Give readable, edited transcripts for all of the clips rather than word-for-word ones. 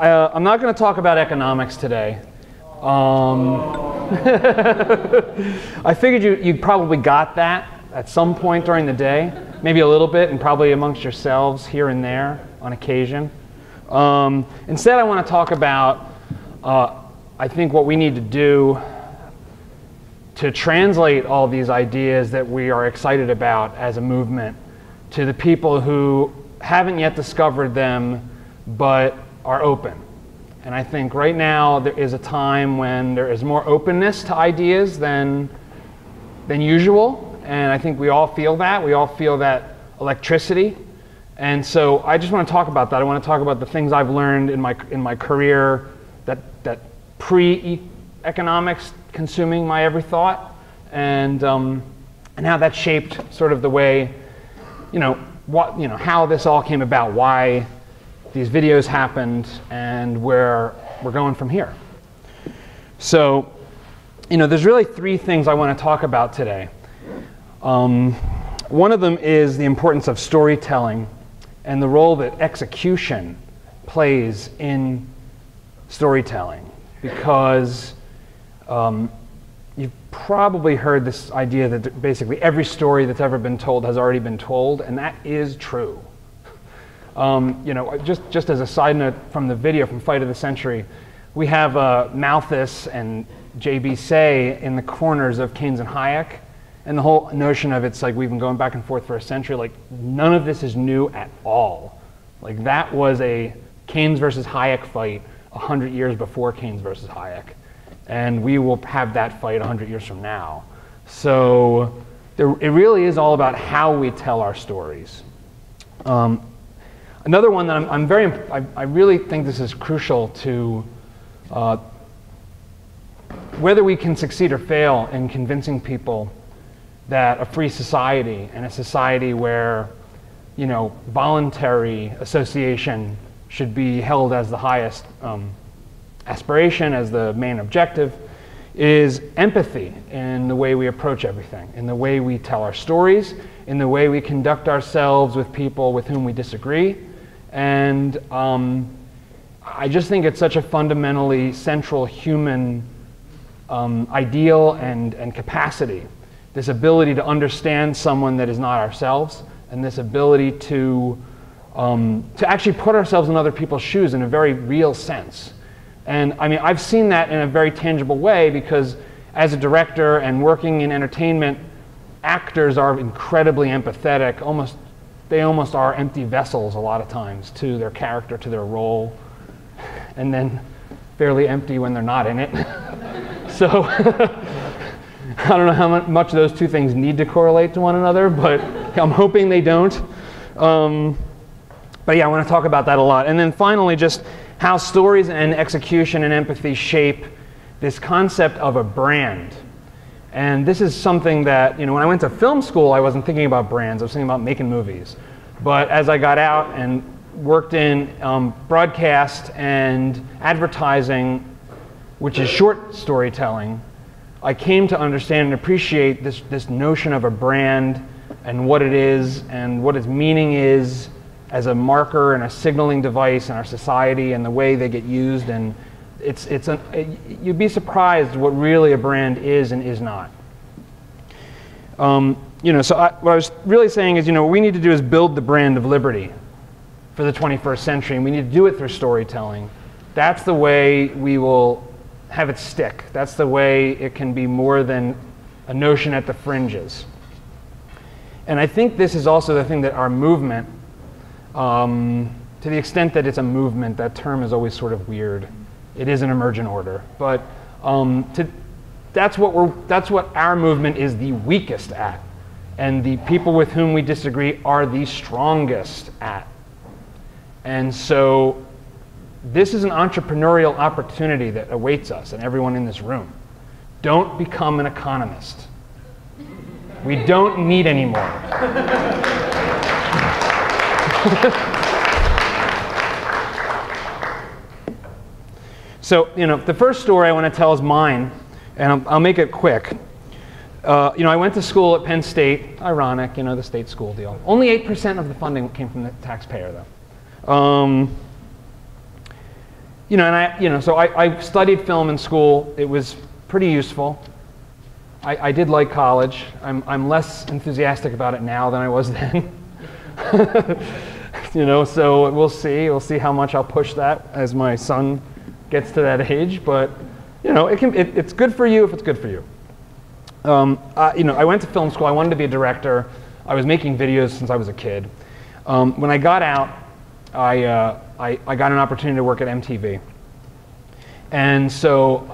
I'm not going to talk about economics today. I figured you probably got that at some point during the day, maybe a little bit, and probably amongst yourselves here and there on occasion. Instead, I want to talk about, I think, what we need to do to translate all these ideas that we are excited about as a movement to the people who haven't yet discovered them but are open. And I think right now there is a time when there is more openness to ideas than usual. And I think we all feel that. We all feel that electricity. And so I just want to talk about that. I want to talk about the things I've learned in my career that pre-economics consuming my every thought, and how that shaped sort of the way, how this all came about, why these videos happened, and where we're going from here. So, there's really three things I want to talk about today. One of them is the importance of storytelling and the role that execution plays in storytelling, because you've probably heard this idea that basically every story that's ever been told has already been told, and that is true. Just as a side note from the video from Fight of the Century, we have Malthus and J.B. Say in the corners of Keynes and Hayek, and the whole notion of it's like we've been going back and forth for a century. Like, none of this is new at all. Like, that was a Keynes versus Hayek fight 100 years before Keynes versus Hayek, and we will have that fight 100 years from now. So it really is all about how we tell our stories. Another one that I really think this is crucial to whether we can succeed or fail in convincing people that a free society and a society where, voluntary association should be held as the highest aspiration, as the main objective, is empathy in the way we approach everything, in the way we tell our stories, in the way we conduct ourselves with people with whom we disagree. And I just think it's such a fundamentally central human ideal and capacity, this ability to understand someone that is not ourselves, and this ability to actually put ourselves in other people's shoes in a very real sense. And I mean, I've seen that in a very tangible way, because as a director and working in entertainment, actors are incredibly empathetic. They almost are empty vessels a lot of times to their character, to their role, and then fairly empty when they're not in it. So I don't know how much those two things need to correlate to one another, but I'm hoping they don't. But yeah, I want to talk about that a lot. And then finally, just how stories and execution and empathy shape this concept of a brand. And this is something that, when I went to film school, I wasn't thinking about brands. I was thinking about making movies. But as I got out and worked in broadcast and advertising, which is short storytelling, I came to understand and appreciate this notion of a brand and what it is and what its meaning is as a marker and a signaling device in our society and the way they get used. And you'd be surprised what really a brand is and is not. So what I was really saying is, what we need to do is build the brand of liberty for the 21st century, and we need to do it through storytelling. That's the way we will have it stick. That's the way it can be more than a notion at the fringes. And I think this is also the thing that our movement, to the extent that it's a movement, that term is always sort of weird. It is an emergent order, but that's what our movement is the weakest at, and the people with whom we disagree are the strongest at. And so this is an entrepreneurial opportunity that awaits us and everyone in this room. Don't become an economist. We don't need any more. So, the first story I want to tell is mine, and I'll make it quick. I went to school at Penn State. Ironic, the state school deal. Only 8% of the funding came from the taxpayer, though. So I studied film in school. It was pretty useful. I did like college. I'm less enthusiastic about it now than I was then. So we'll see. We'll see how much I'll push that as my son gets to that age. But it's good for you if it's good for you. I went to film school. I wanted to be a director. I was making videos since I was a kid. When I got out, I got an opportunity to work at MTV. And so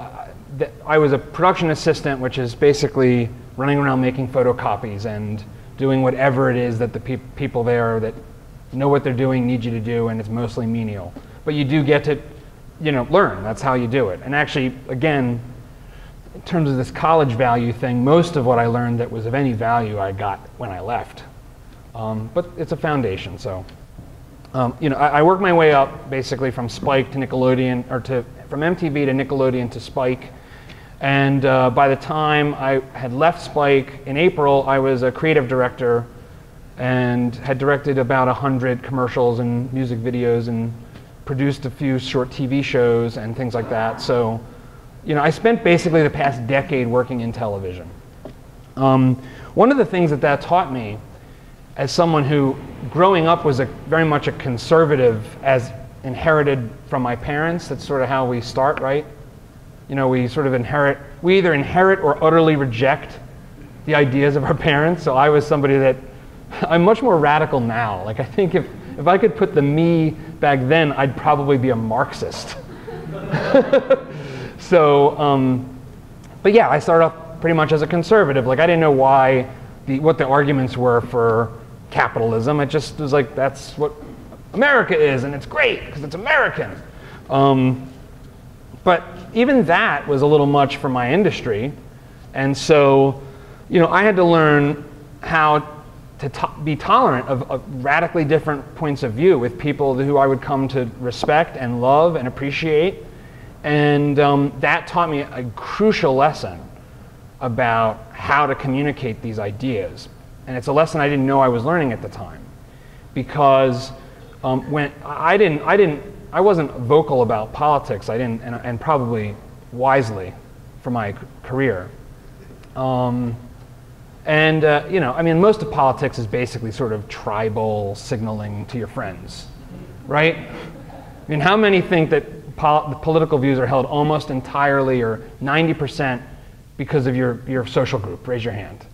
I was a production assistant, which is basically running around making photocopies and doing whatever it is that the people there that know what they're doing need you to do, and it's mostly menial. But you do get to learn. That's how you do it. And actually, again, in terms of this college value thing, most of what I learned that was of any value I got when I left. But it's a foundation, so. I worked my way up basically from Spike to Nickelodeon, from MTV to Nickelodeon to Spike. And by the time I had left Spike in April, I was a creative director and had directed about 100 commercials and music videos and produced a few short TV shows and things like that. So, I spent basically the past decade working in television. One of the things that taught me, as someone who, growing up, was very much a conservative, as inherited from my parents. That's sort of how we start, right? We sort of we either inherit or utterly reject the ideas of our parents. So I was somebody that, I'm much more radical now. Like, I think if I could put the me back then, I'd probably be a Marxist. So, but yeah, I started off pretty much as a conservative. Like, I didn't know what the arguments were for capitalism. It just was like, that's what America is, and it's great because it's American. But even that was a little much for my industry. And so, I had to learn how to be tolerant of radically different points of view with people who I would come to respect and love and appreciate. And that taught me a crucial lesson about how to communicate these ideas. And it's a lesson I didn't know I was learning at the time, because when I wasn't vocal about politics. I didn't, and probably wisely for my career. Most of politics is basically sort of tribal signaling to your friends, right? I mean, how many think that the political views are held almost entirely or 90% because of your social group? Raise your hand.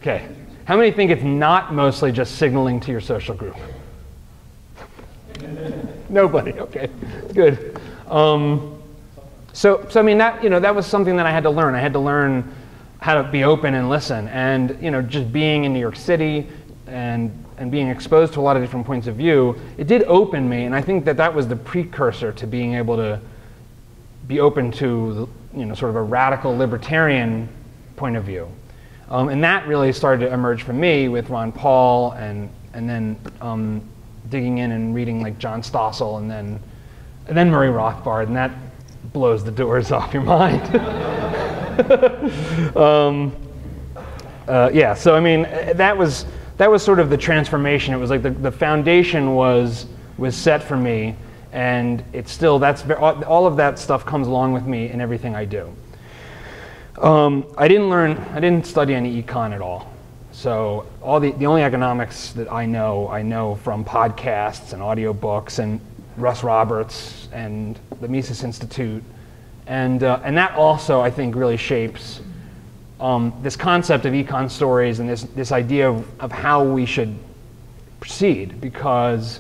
Okay. How many think it's not mostly just signaling to your social group? Nobody. Okay. Good. So I mean, that was something that I had to learn. I had to learn how to be open and listen. And just being in New York City and being exposed to a lot of different points of view, it did open me. And I think that was the precursor to being able to be open to sort of a radical libertarian point of view. And that really started to emerge for me with Ron Paul, and then digging in and reading like John Stossel, and then Murray Rothbard, and that blows the doors off your mind. So I mean, that was sort of the transformation. It was like the foundation was set for me, and it's still, all of that stuff comes along with me in everything I do. I didn't study any econ at all. So the only economics that I know from podcasts and audiobooks and Russ Roberts and the Mises Institute, and that also I think really shapes this concept of econ stories and this idea of how we should proceed, because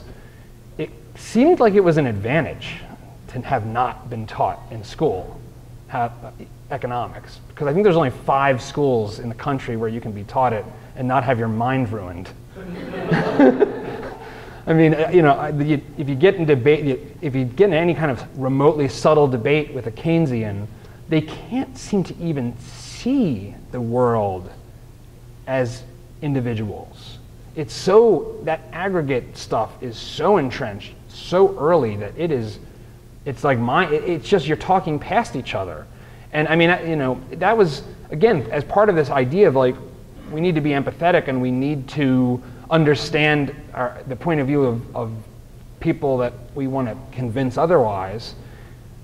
it seemed like it was an advantage to have not been taught in school economics, because I think there's only 5 schools in the country where you can be taught it and not have your mind ruined. I mean, if you get in debate, if you get in any kind of remotely subtle debate with a Keynesian, they can't seem to even see the world as individuals. It's so, that aggregate stuff is so entrenched so early that it's like it's just you're talking past each other. And I mean, that was, again, as part of this idea of like, we need to be empathetic and we need to understand the point of view of people that we want to convince otherwise,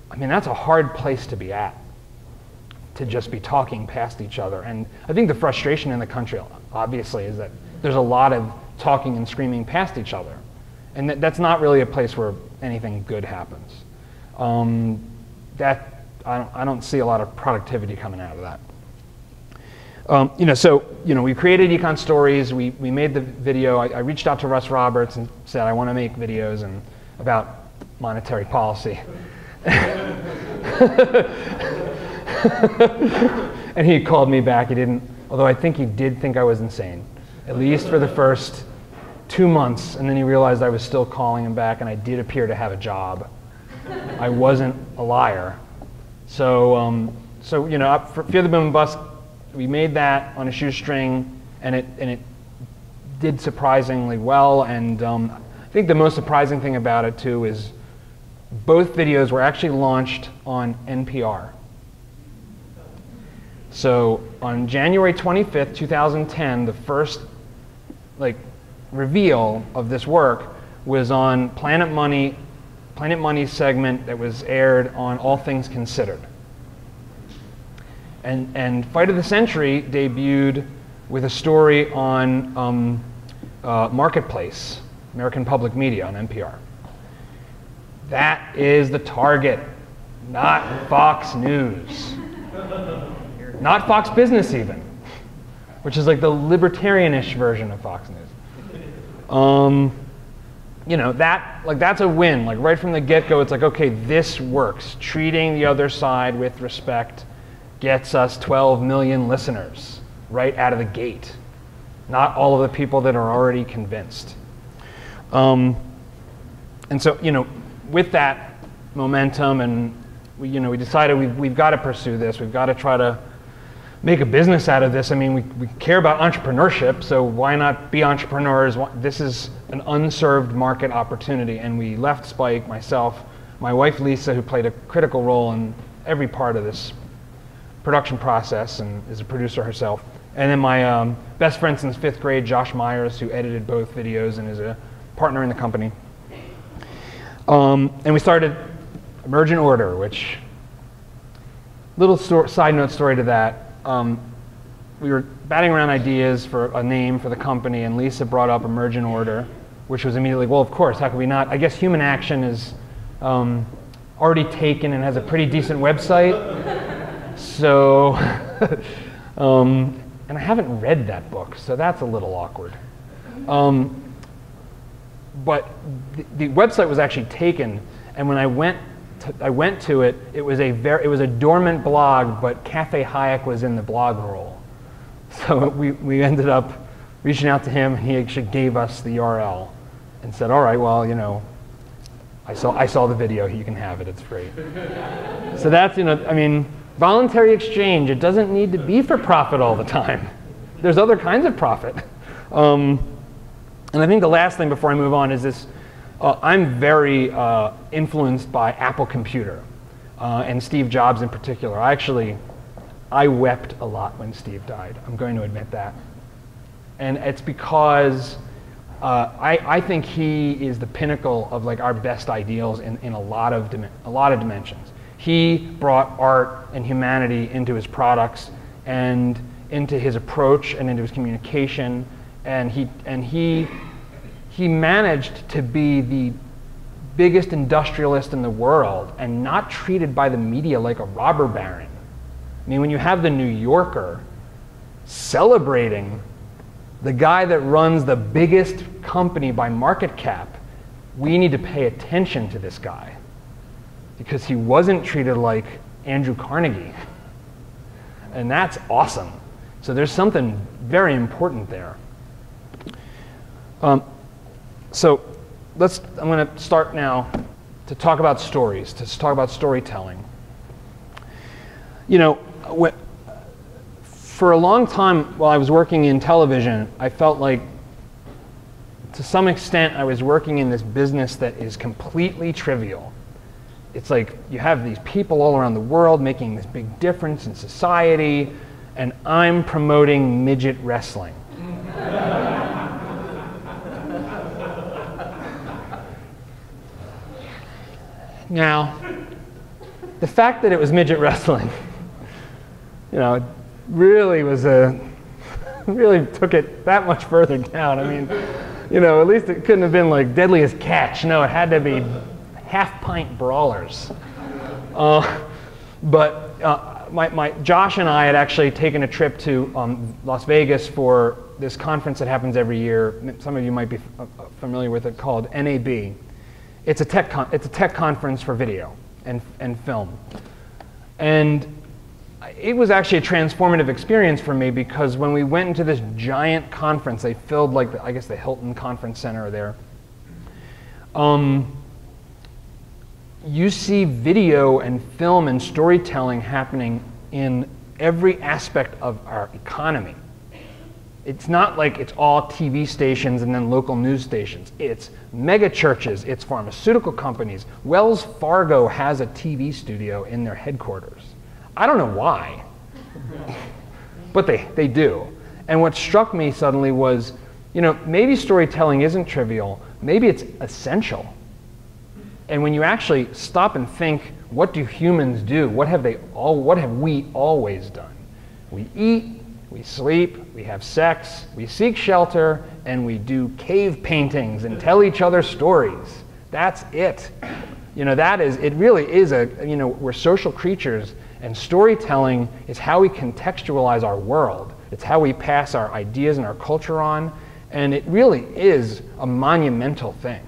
I mean, that's a hard place to be at, to just be talking past each other. And I think the frustration in the country, obviously, is that there's a lot of talking and screaming past each other. And that's not really a place where anything good happens. I don't see a lot of productivity coming out of that. We created Econ Stories. We made the video. I reached out to Russ Roberts and said, I want to make videos about monetary policy. And he called me back. He didn't, although I think he did think I was insane, at least for the first 2 months. And then he realized I was still calling him back, and I did appear to have a job. I wasn't a liar. So for Fear the Boom and Bust, we made that on a shoestring, and it did surprisingly well. And I think the most surprising thing about it too is both videos were actually launched on NPR. So on January 25th, 2010, the first reveal of this work was on Planet Money's segment that was aired on All Things Considered. And Fight of the Century debuted with a story on Marketplace, American Public Media on NPR. That is the target, not Fox News. Not Fox Business even, which is like the libertarianish version of Fox News. That's a win. Like right from the get-go, it's like, okay, this works. Treating the other side with respect gets us 12 million listeners right out of the gate. Not all of the people that are already convinced. And so, with that momentum, and we decided we've got to pursue this. We've got to try to make a business out of this. I mean, we care about entrepreneurship, so why not be entrepreneurs? This is an unserved market opportunity, and we left Spike, myself, my wife Lisa, who played a critical role in every part of this production process and is a producer herself, and then my best friend since 5th grade, Josh Myers, who edited both videos and is a partner in the company. And we started Emergent Order, which, little side note story to that. We were batting around ideas for a name for the company, and Lisa brought up Emergent Order, which was immediately, well, of course, how could we not? I guess Human Action is already taken and has a pretty decent website. So, and I haven't read that book, so that's a little awkward. But the website was actually taken, and when I went to it, it was a dormant blog, but Cafe Hayek was in the blog roll. So we ended up reaching out to him, and he actually gave us the URL and said, all right, well, I saw the video, you can have it, it's free. So that's, voluntary exchange, it doesn't need to be for profit all the time. There's other kinds of profit. And I think the last thing before I move on is this. I'm very influenced by Apple Computer and Steve Jobs in particular. I wept a lot when Steve died. I'm going to admit that. And it's because I think he is the pinnacle of our best ideals in a lot of dimensions. He brought art and humanity into his products and into his approach and into his communication, and he managed to be the biggest industrialist in the world and not treated by the media like a robber baron. I mean, when you have the New Yorker celebrating the guy that runs the biggest company by market cap, we need to pay attention to this guy because he wasn't treated like Andrew Carnegie. And that's awesome. So there's something very important there. So I'm going to start now to talk about stories, to talk about storytelling. For a long time while I was working in television, I felt like, to some extent, I was working in this business that is completely trivial. It's like you have these people all around the world making this big difference in society, and I'm promoting midget wrestling. Now, the fact that it was midget wrestling, really was really took it that much further down. I mean, at least it couldn't have been like Deadliest Catch. No, it had to be half-pint brawlers. But Josh and I had actually taken a trip to Las Vegas for this conference that happens every year. Some of you might be familiar with it, called NAB. It's a tech conference for video and film. And it was actually a transformative experience for me, because when we went into this giant conference, they filled like I guess the Hilton Conference Center there. You see video and film and storytelling happening in every aspect of our economy. It's not like it's all TV stations and then local news stations. It's mega churches, it's pharmaceutical companies. Wells Fargo has a TV studio in their headquarters. I don't know why, but they do. And what struck me suddenly was, maybe storytelling isn't trivial, maybe it's essential. And when you actually stop and think, what do humans do? What have we always done? We eat, we sleep, we have sex, we seek shelter, and we do cave paintings and tell each other stories. That's it. It really is we're social creatures, and storytelling is how we contextualize our world. It's how we pass our ideas and our culture on, and it really is a monumental thing.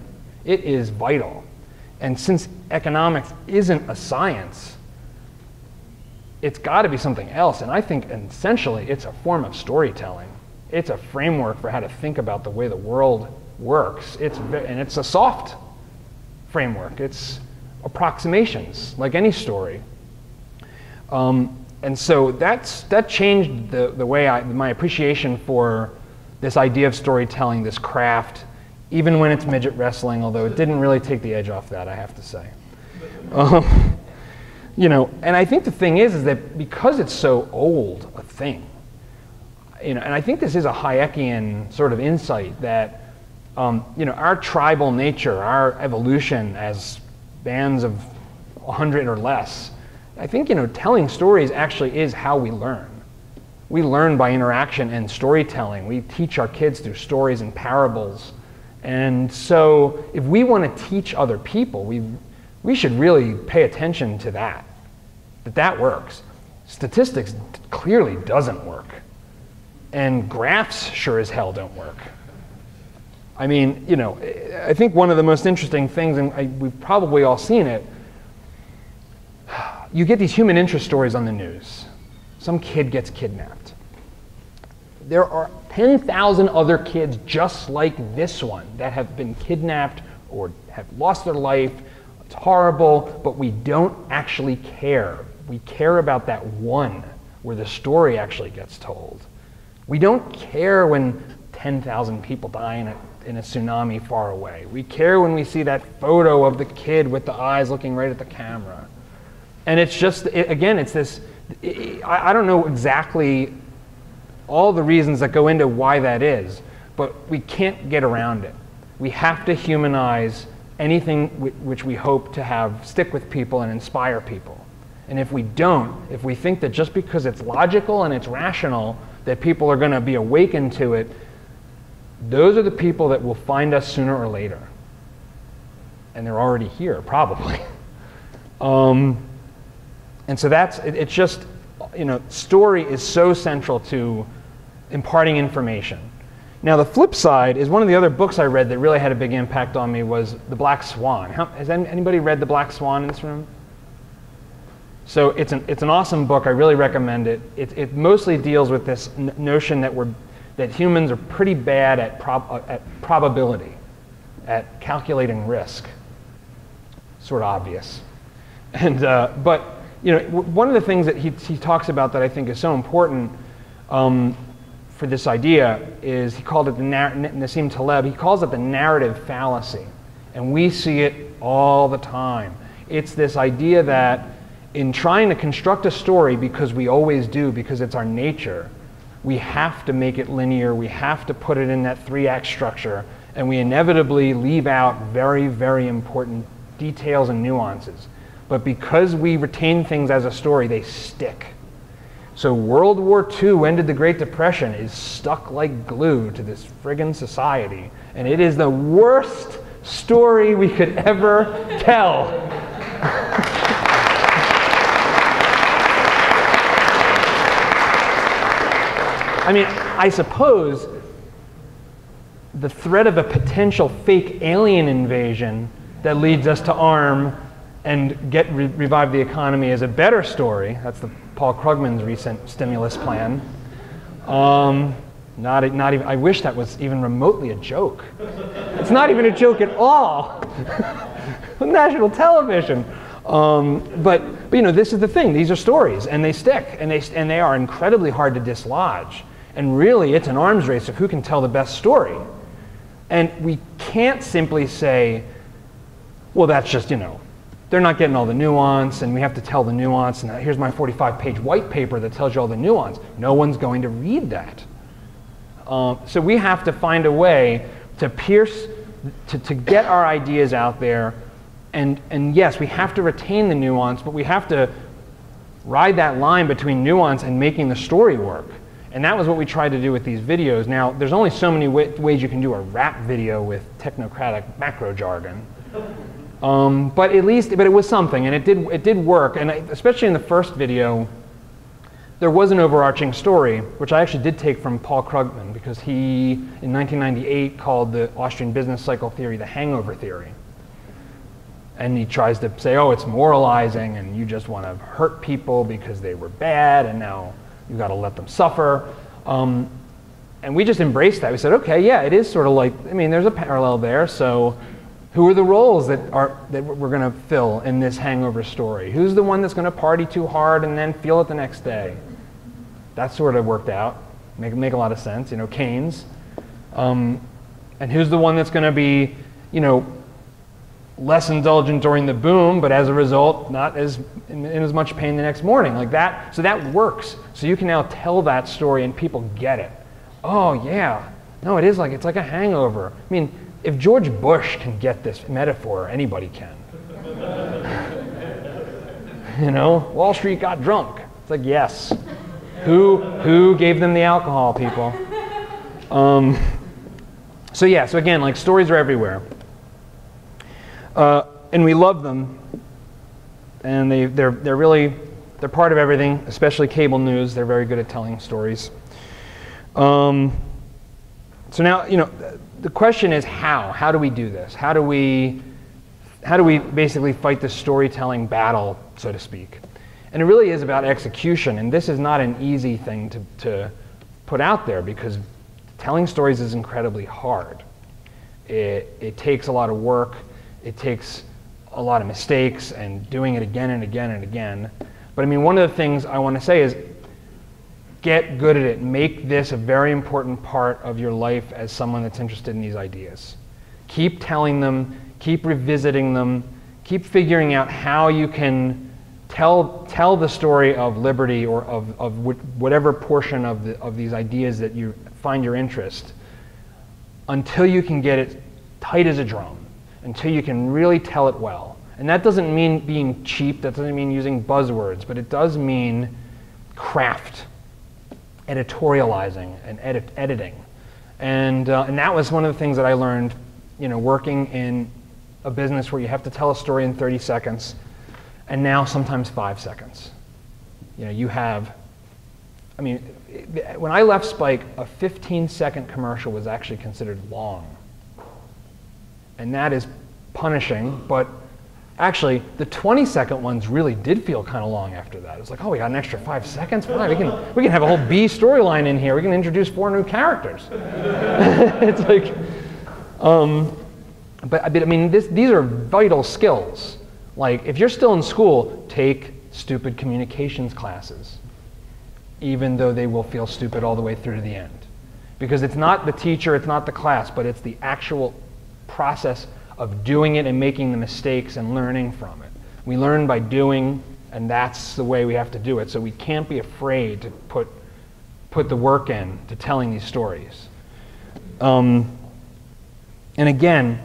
It is vital. And since economics isn't a science, it's got to be something else. And I think essentially it's a form of storytelling. It's a framework for how to think about the way the world works. And it's a soft framework. It's approximations, like any story. And so that changed the way my appreciation for this idea of storytelling, this craft, even when it's midget wrestling, although it didn't really take the edge off that, I have to say. And I think the thing is that because it's so old a thing, and I think this is a Hayekian sort of insight that, our tribal nature, our evolution as bands of 100 or less, I think, telling stories actually is how we learn. We learn by interaction and storytelling. We teach our kids through stories and parables. And so if we want to teach other people, we should really pay attention to that works. Statistics clearly doesn't work. And graphs sure as hell don't work. I mean, I think one of the most interesting things, and we've probably all seen it, you get these human interest stories on the news. Some kid gets kidnapped. There are 10,000 other kids just like this one that have been kidnapped or have lost their life. It's horrible, but we don't actually care. We care about that one where the story actually gets told. We don't care when 10,000 people die in a tsunami far away. We care when we see that photo of the kid with the eyes looking right at the camera. And it's just, again, it's this, I don't know exactly all the reasons that go into why that is, but we can't get around it. We have to humanize anything which we hope to have stick with people and inspire people. And if we don't, if we think that just because it's logical and it's rational, that people are going to be awakened to it, those are the people that will find us sooner or later. And they're already here, probably. And so it's just, story is so central to imparting information. Now the flip side is one of the other books I read that really had a big impact on me was The Black Swan. Has anybody read The Black Swan in this room? So it's an awesome book. I really recommend it. It mostly deals with this notion that humans are pretty bad at probability, at calculating risk. Sort of obvious. And but one of the things that he talks about that I think is so important for this idea is he called it Nassim Taleb. He calls it the narrative fallacy, and we see it all the time. It's this idea that in trying to construct a story, because we always do, because it's our nature, we have to make it linear, we have to put it in that 3-act structure, and we inevitably leave out very, very important details and nuances. But because we retain things as a story, they stick. So World War II ended the Great Depression is stuck like glue to this friggin' society. And it is the worst story we could ever tell. I mean, I suppose the threat of a potential fake alien invasion that leads us to arm and revive the economy is a better story. That's the Paul Krugman's recent stimulus plan. Not even, I wish that was even remotely a joke. It's not even a joke at all. National television. But you know, this is the thing. These are stories, and they stick, and they are incredibly hard to dislodge. And really, it's an arms race of who can tell the best story. And we can't simply say, well, that's just, you know, they're not getting all the nuance, and we have to tell the nuance, and here's my 45-page white paper that tells you all the nuance. No one's going to read that. So we have to find a way to pierce, to get our ideas out there, and yes, we have to retain the nuance, but we have to ride that line between nuance and making the story work. And that was what we tried to do with these videos. Now, there's only so many ways you can do a rap video with technocratic macro jargon. But it was something, and it did work. And especially in the first video, there was an overarching story, which I actually did take from Paul Krugman, because he, in 1998, called the Austrian business cycle theory the hangover theory. And he tries to say, oh, it's moralizing, and you just want to hurt people because they were bad, and now you've got to let them suffer. And we just embraced that. We said, okay, yeah, it is sort of like, I mean, there's a parallel there, so who are the roles that we're going to fill in this hangover story? Who's the one that's going to party too hard and then feel it the next day? That sort of worked out. Make a lot of sense, you know, Keynes. And who's the one that's going to be, you know, less indulgent during the boom, but as a result, not in as much pain the next morning, like that. So that works. So you can now tell that story and people get it. Oh yeah, no, it's like a hangover. I mean, if George Bush can get this metaphor, anybody can. You know, Wall Street got drunk. It's like, yes. Who gave them the alcohol, people? So yeah, so again, like, stories are everywhere. And we love them, and they're part of everything, especially cable news. They're very good at telling stories. So now, you know, the question is how? How do we do this? How do we basically fight the storytelling battle, so to speak? And it really is about execution, and this is not an easy thing to put out there, because telling stories is incredibly hard. It takes a lot of work. It takes a lot of mistakes and doing it again and again and again. But I mean, one of the things I want to say is get good at it. Make this a very important part of your life as someone that's interested in these ideas. Keep telling them, keep revisiting them, keep figuring out how you can tell the story of liberty or of whatever portion of these ideas that you find your interest, until you can get it tight as a drum, until you can really tell it well. And that doesn't mean being cheap, that doesn't mean using buzzwords, but it does mean craft, editorializing, and editing. And that was one of the things that I learned, you know, working in a business where you have to tell a story in 30 seconds, and now sometimes 5 seconds. You know, you have, I mean, when I left Spike, a 15-second commercial was actually considered long. And that is punishing, but actually the 20-second ones really did feel kind of long after that. It was like, oh, we got an extra 5 seconds? Fine, we can have a whole B storyline in here. We can introduce 4 new characters. It's like, but I mean, these are vital skills. Like, if you're still in school, take stupid communications classes, even though they will feel stupid all the way through to the end. Because it's not the teacher, it's not the class, but it's the actual process of doing it and making the mistakes and learning from it. We learn by doing, and that's the way we have to do it. So we can't be afraid to put the work in to telling these stories. And again,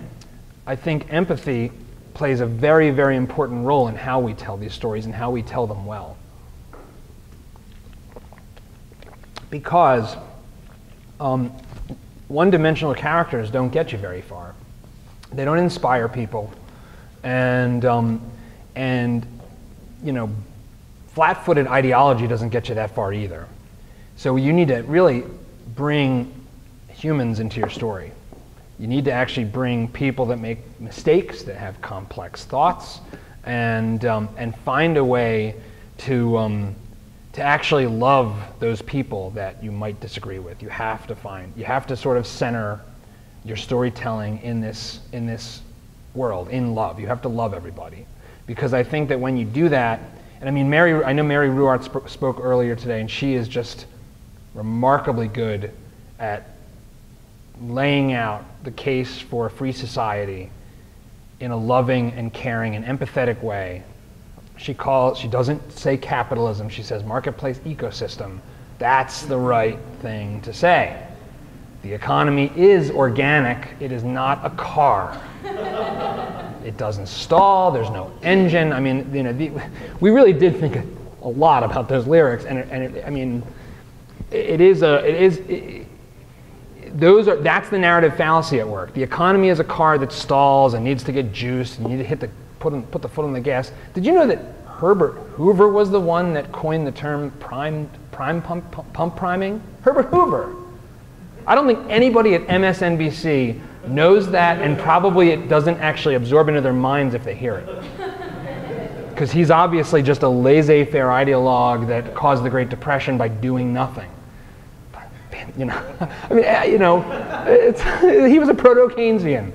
I think empathy plays a very, very important role in how we tell these stories and how we tell them well. Because one-dimensional characters don't get you very far. They don't inspire people, and you know, flat-footed ideology doesn't get you that far either. So you need to really bring humans into your story. You need to actually bring people that make mistakes, that have complex thoughts, and find a way to actually love those people that you might disagree with. You have to sort of center your storytelling in this world, in love. You have to love everybody, because I think that when you do that, and I mean, I know Mary Ruwart spoke earlier today, and she is just remarkably good at laying out the case for a free society in a loving and caring and empathetic way. She doesn't say capitalism, she says marketplace ecosystem. That's the right thing to say. The economy is organic, it is not a car. It doesn't stall, there's no engine. I mean, you know, we really did think a lot about those lyrics, I mean, that's the narrative fallacy at work. The economy is a car that stalls and needs to get juiced, and you need to put the foot on the gas. Did you know that Herbert Hoover was the one that coined the term pump priming? Herbert Hoover. I don't think anybody at MSNBC knows that, and probably it doesn't actually absorb into their minds if they hear it. Because he's obviously just a laissez-faire ideologue that caused the Great Depression by doing nothing. You know, I mean, you know, he was a proto-Keynesian.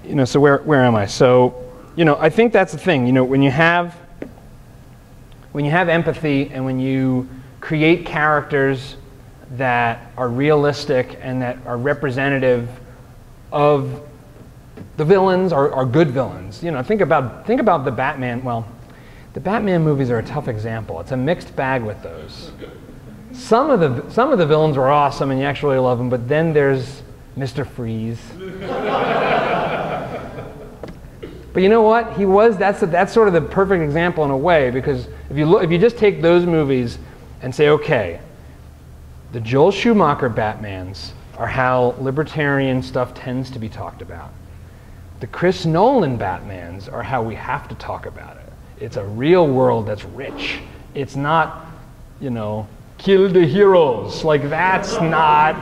You know, so where am I? So, you know, I think that's the thing. You know, when you have empathy and when you create characters that are realistic and that are representative of the villains, are good villains. You know, think about the Batman. Well, the Batman movies are a tough example. It's a mixed bag with those. Some of the villains were awesome and you actually love them, but then there's Mr. Freeze. But you know what? That's sort of the perfect example in a way, because if you just take those movies and say, okay, the Joel Schumacher Batmans are how libertarian stuff tends to be talked about. The Chris Nolan Batmans are how we have to talk about it. It's a real world that's rich. It's not, you know, kill the heroes. Like, that's not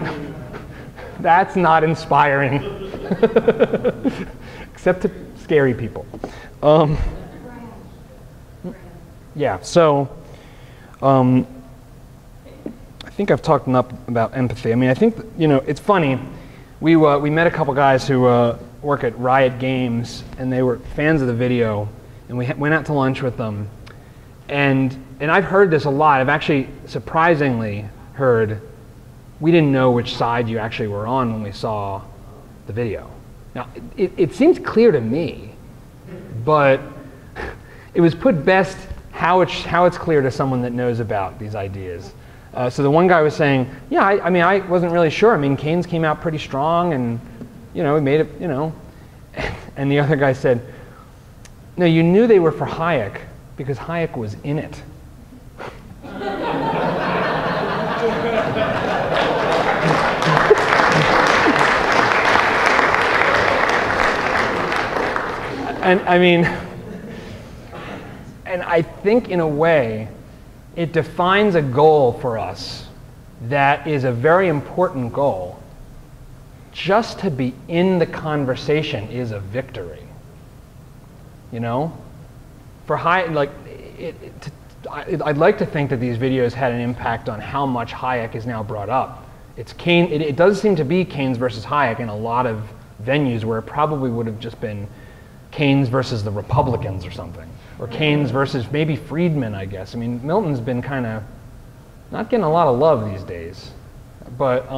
inspiring. Except to scary people. Yeah, so I think I've talked enough about empathy. I mean, I think, you know, it's funny. We met a couple guys who work at Riot Games, and they were fans of the video, and we went out to lunch with them. And I've heard this a lot. I've actually surprisingly heard, we didn't know which side you actually were on when we saw the video. Now, it seems clear to me, but it was put best how it's clear to someone that knows about these ideas. So the one guy was saying, yeah, I mean, I wasn't really sure. I mean, Keynes came out pretty strong, and, you know, he made it, you know. And the other guy said, no, you knew they were for Hayek because Hayek was in it. And I mean, and I think in a way, it defines a goal for us that is a very important goal. Just to be in the conversation is a victory. You know? For Hayek, like, I'd like to think that these videos had an impact on how much Hayek is now brought up. It does seem to be Keynes versus Hayek in a lot of venues where it probably would have just been Keynes versus the Republicans or something. Or Keynes versus maybe Friedman, I guess. I mean, Milton's been kind of not getting a lot of love these days. But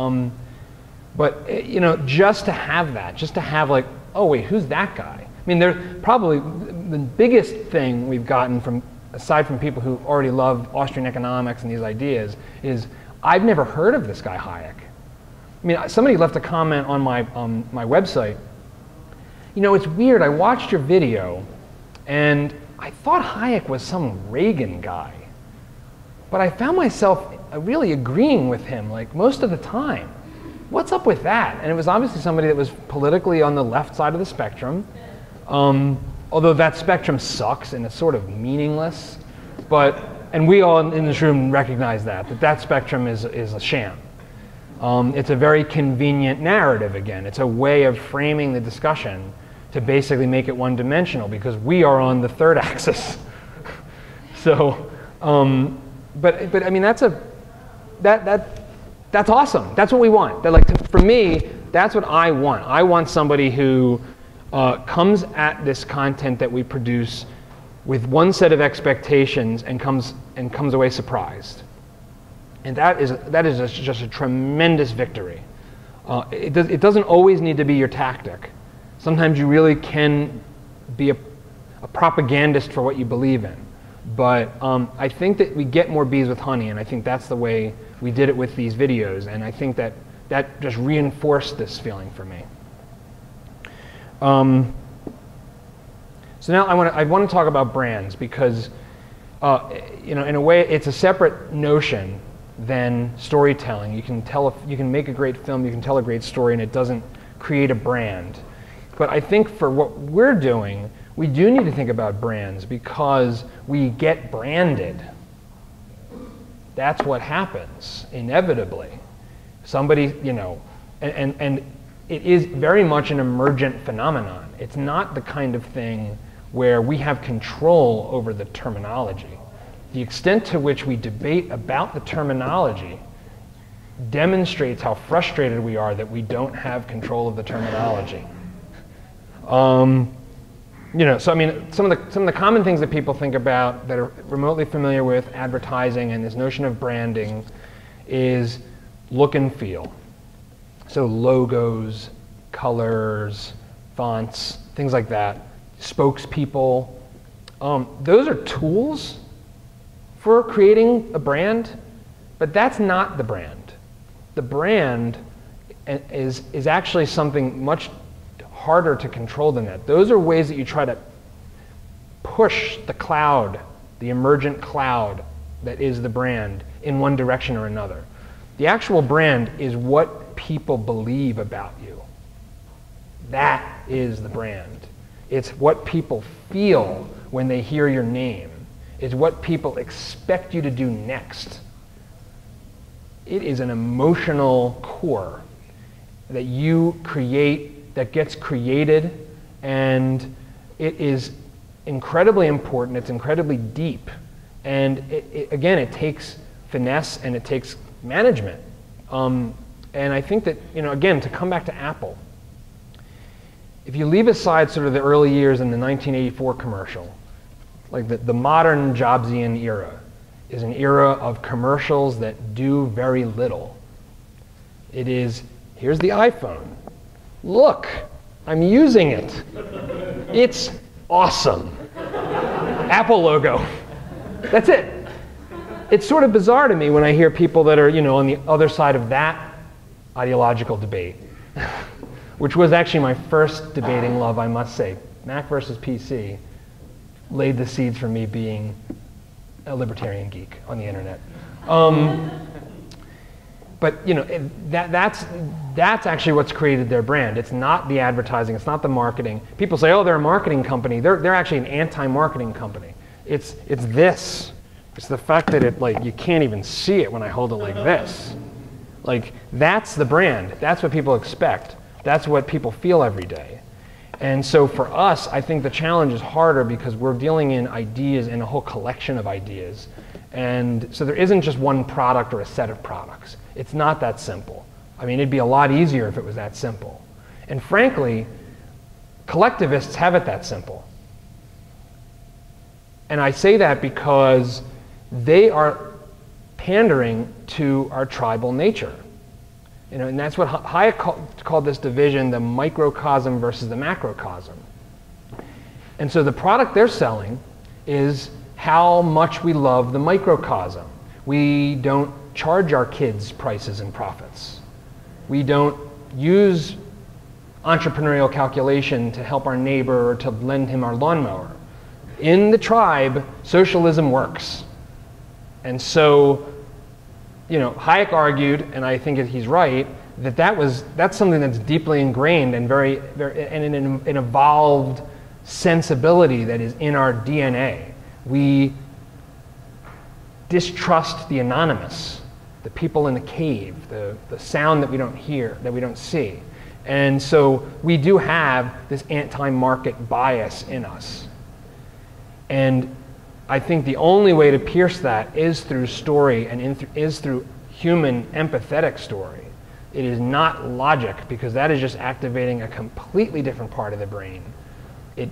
you know, just to have that, just to have like, oh wait, who's that guy? I mean, there's probably the biggest thing we've gotten from, aside from people who already love Austrian economics and these ideas, is I've never heard of this guy Hayek. I mean, somebody left a comment on my website You know, it's weird. I watched your video, and I thought Hayek was some Reagan guy. But I found myself really agreeing with him, like, most of the time. What's up with that? And it was obviously somebody that was politically on the left side of the spectrum. Although that spectrum sucks and it's sort of meaningless. And we all in this room recognize that spectrum is a sham. It's a very convenient narrative again. It's a way of framing the discussion to basically make it one-dimensional because we are on the third axis. So, but I mean, that's awesome. That's what we want. For me, that's what I want. I want somebody who comes at this content that we produce with one set of expectations and comes away surprised. And that is just a tremendous victory. It doesn't always need to be your tactic. Sometimes you really can be a propagandist for what you believe in. But I think that we get more bees with honey, and I think that's the way we did it with these videos, and I think that just reinforced this feeling for me. So now I want to talk about brands because, you know, in a way, it's a separate notion than storytelling. You can make a great film, you can tell a great story, and it doesn't create a brand. But I think for what we're doing, we do need to think about brands because we get branded. That's what happens, inevitably. Somebody, you know, and it is very much an emergent phenomenon. It's not the kind of thing where we have control over the terminology. The extent to which we debate about the terminology demonstrates how frustrated we are that we don't have control of the terminology. You know, so I mean, some of the common things that people think about that are remotely familiar with advertising and this notion of branding is look and feel. So logos, colors, fonts, things like that, spokespeople. Those are tools for creating a brand, but that's not the brand. The brand is actually something much harder to control than that. Those are ways that you try to push the cloud, the emergent cloud that is the brand, in one direction or another. The actual brand is what people believe about you. That is the brand. It's what people feel when they hear your name. It's what people expect you to do next. It is an emotional core that you create, that gets created, and it is incredibly important. It's incredibly deep. And again, it takes finesse and it takes management. And I think that, you know, again, to come back to Apple, if you leave aside sort of the early years in the 1984 commercial, like the modern Jobsian era is an era of commercials that do very little. It is, here's the iPhone. Look, I'm using it. It's awesome. Apple logo. That's it. It's sort of bizarre to me when I hear people that are, you know, on the other side of that ideological debate, which was actually my first debating love, I must say. Mac versus PC laid the seeds for me being a libertarian geek on the internet. But you know, that's actually what's created their brand. It's not the advertising. It's not the marketing. People say, oh, they're a marketing company. They're actually an anti-marketing company. It's this. It's the fact that it, like, you can't even see it when I hold it like this. Like, that's the brand. That's what people expect. That's what people feel every day. And so for us, I think the challenge is harder because we're dealing in ideas, in a whole collection of ideas. And so there isn't just one product or a set of products. It's not that simple. I mean, it'd be a lot easier if it was that simple. And frankly, collectivists have it that simple. And I say that because they are pandering to our tribal nature. You know, and that's what Hayek called this division, the microcosm versus the macrocosm. And so the product they're selling is how much we love the microcosm. We don't charge our kids prices and profits. We don't use entrepreneurial calculation to help our neighbor or to lend him our lawnmower. In the tribe, socialism works. And so, Hayek argued, and I think he's right, that's something that's deeply ingrained and and an evolved sensibility that is in our DNA. We distrust the anonymous, the people in the cave, the sound that we don't hear, that we don't see. And so we do have this anti-market bias in us. And I think the only way to pierce that is through story and is through human empathetic story. It is not logic, because that is just activating a completely different part of the brain.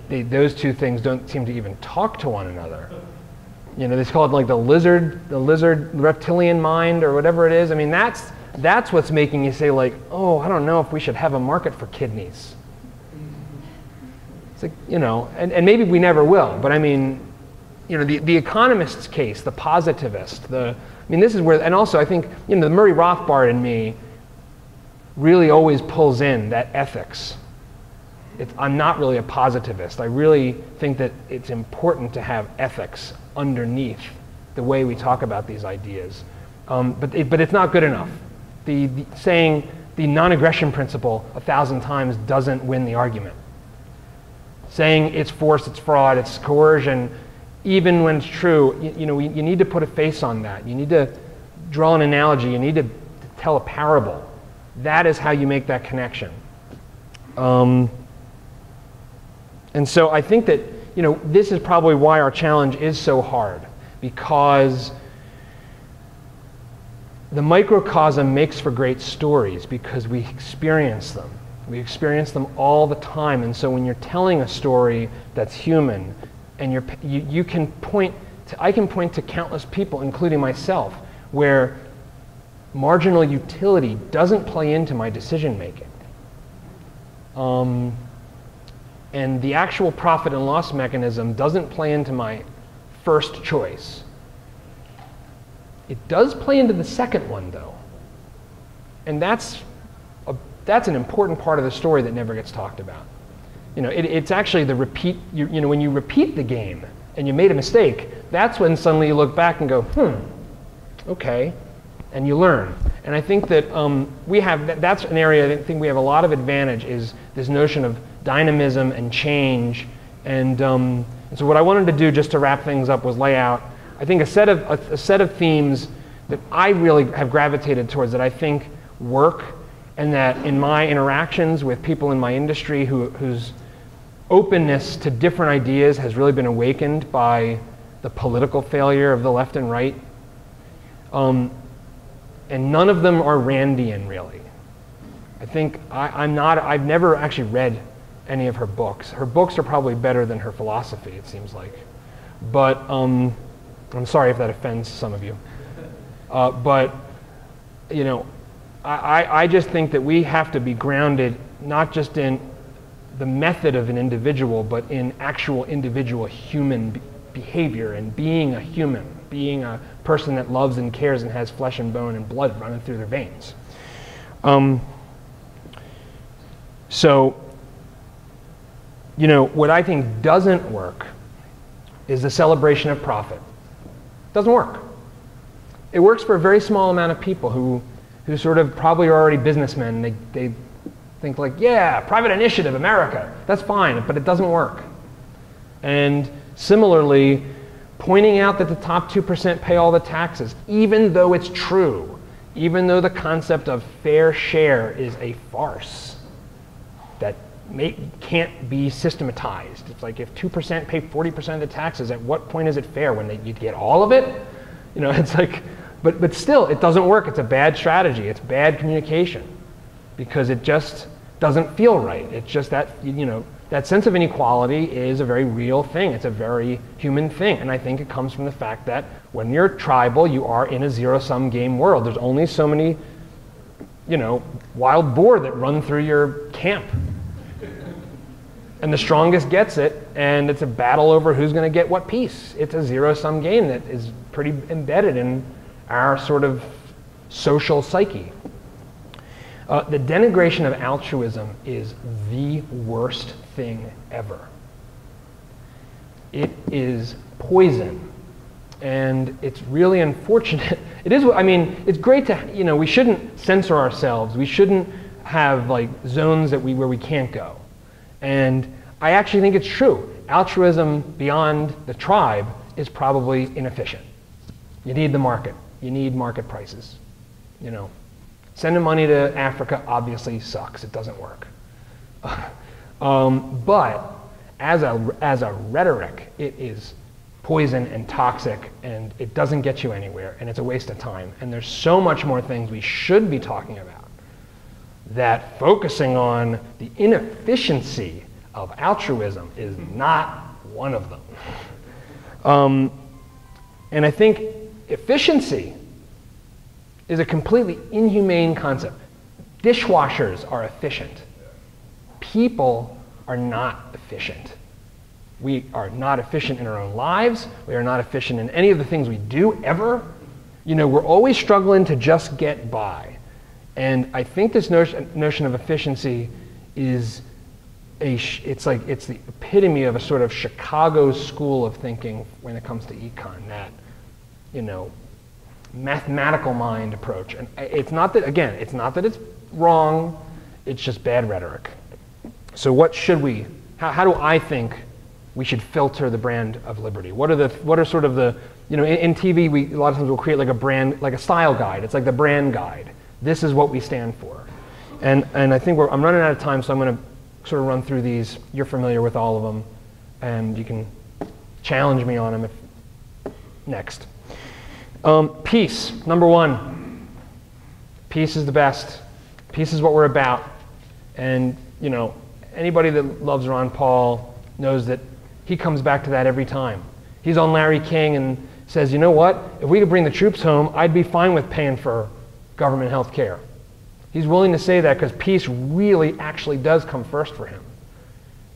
Those two things don't seem to even talk to one another. They call it like the lizard reptilian mind or whatever it is. I mean, that's what's making you say, like, oh, I don't know if we should have a market for kidneys. It's like, and maybe we never will, but I mean, the economist's case, the positivist, this is where, and also I think, the Murray Rothbard in me really always pulls in that ethics. I'm not really a positivist. I really think that it's important to have ethics underneath the way we talk about these ideas. But it's not good enough. Saying the non-aggression principle 1,000 times doesn't win the argument. Saying it's force, it's fraud, it's coercion, even when it's true, you need to put a face on that. You need to draw an analogy. You need to tell a parable. That is how you make that connection. And so I think that this is probably why our challenge is so hard, because the microcosm makes for great stories because we experience them. We experience them all the time. And so when you're telling a story that's human, and I can point to countless people, including myself, where marginal utility doesn't play into my decision making. And the actual profit and loss mechanism doesn't play into my first choice. It does play into the second one, though. And that's an important part of the story that never gets talked about. It's actually the repeat, when you repeat the game and you made a mistake, that's when suddenly you look back and go, okay, and you learn. And I think that that's an area I think we have a lot of advantage, is this notion of dynamism and change. And so what I wanted to do, just to wrap things up, was lay out, I think, a set of themes that I really have gravitated towards, that I think work, and that in my interactions with people in my industry whose openness to different ideas has really been awakened by the political failure of the left and right. And none of them are Randian, really. I think I've never actually read any of her books. Her books are probably better than her philosophy, it seems like. But I'm sorry if that offends some of you. But I just think that we have to be grounded not just in the method of an individual, but in actual individual human behavior and being a human, being a person that loves and cares and has flesh and bone and blood running through their veins. So, what I think doesn't work is the celebration of profit. Doesn't work. It works for a very small amount of people who sort of probably are already businessmen. They think like, yeah, private initiative, America, that's fine, but it doesn't work. And similarly, pointing out that the top 2% pay all the taxes, even though it's true, even though the concept of fair share is a farce that can't be systematized. It's like, if 2% pay 40% of the taxes, at what point is it fair? When you get all of it? It's like, but still, it doesn't work. It's a bad strategy. It's bad communication, because it just doesn't feel right. It's just that, that sense of inequality is a very real thing. It's a very human thing. And I think it comes from the fact that when you're tribal, you are in a zero-sum game world. There's only so many, wild boar that run through your camp. And the strongest gets it, and it's a battle over who's going to get what piece. It's a zero-sum game that is pretty embedded in our sort of social psyche. The denigration of altruism is the worst thing ever. It is poison. And it's really unfortunate. It is, I mean, it's great to, we shouldn't censor ourselves. We shouldn't have like zones where we can't go. And I actually think it's true. Altruism beyond the tribe is probably inefficient. You need the market. You need market prices. Sending money to Africa obviously sucks. It doesn't work. But as a rhetoric, it is poison and toxic, and it doesn't get you anywhere, and it's a waste of time. And there's so much more things we should be talking about that focusing on the inefficiency of altruism is not one of them. And I think efficiency is a completely inhumane concept. Dishwashers are efficient. People are not efficient. We are not efficient in our own lives. We are not efficient in any of the things we do ever. We're always struggling to just get by. And I think this notion of efficiency is it's the epitome of a sort of Chicago school of thinking when it comes to econ, that, mathematical mind approach. And it's not that it's wrong, it's just bad rhetoric. So what should we, how do I think we should filter the brand of liberty? What are sort of the, in TV, a lot of times we'll create like a brand, like a style guide. It's like the brand guide. This is what we stand for. And I think I'm running out of time, so I'm going to sort of run through these. You're familiar with all of them, and you can challenge me on them next. Peace, number one. Peace is the best. Peace is what we're about. And, anybody that loves Ron Paul knows that he comes back to that every time. He's on Larry King and says, you know what? If we could bring the troops home, I'd be fine with paying for government health care. He's willing to say that because peace really actually does come first for him.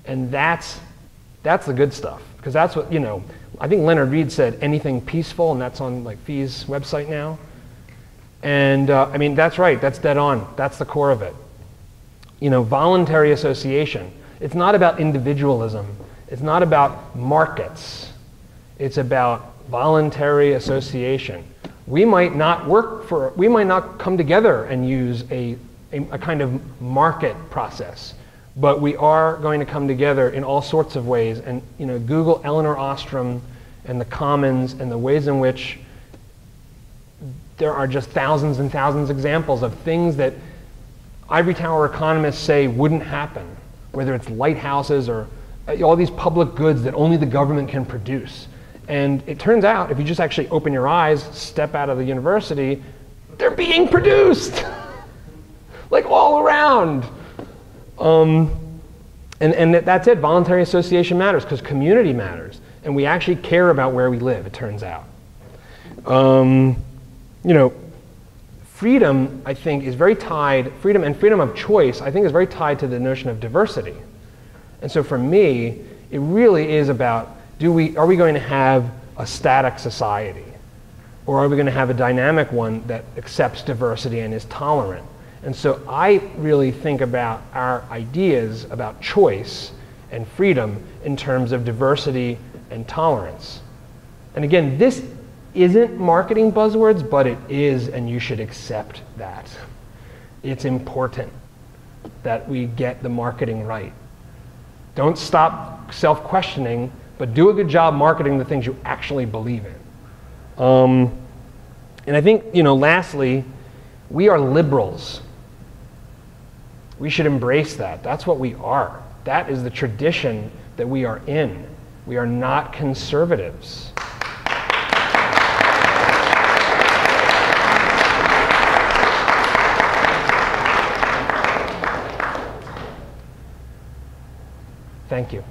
And that's the good stuff. Because that's what, I think Leonard Reed said anything peaceful, and that's on like FEE's website now. And I mean, that's right, that's dead on. That's the core of it. Voluntary association. It's not about individualism. It's not about markets. It's about voluntary association. We might not come together and use a kind of market process, but we are going to come together in all sorts of ways. And Google Elinor Ostrom and the Commons and the ways in which there are just thousands and thousands of examples of things that ivory tower economists say wouldn't happen, whether it's lighthouses or all these public goods that only the government can produce. And it turns out, if you just actually open your eyes, step out of the university, they're being produced, like all around. And that's it. Voluntary association matters because community matters, and we actually care about where we live. It turns out. Freedom, I think, is very tied. Freedom and freedom of choice, I think, is very tied to the notion of diversity. And so, for me, it really is about: are we going to have a static society, or are we going to have a dynamic one that accepts diversity and is tolerant? And so I really think about our ideas about choice and freedom in terms of diversity and tolerance. And again, this isn't marketing buzzwords, but it is, and you should accept that. It's important that we get the marketing right. Don't stop self-questioning, but do a good job marketing the things you actually believe in. And I think, lastly, we are liberals. We should embrace that. That's what we are. That is the tradition that we are in. We are not conservatives. Thank you.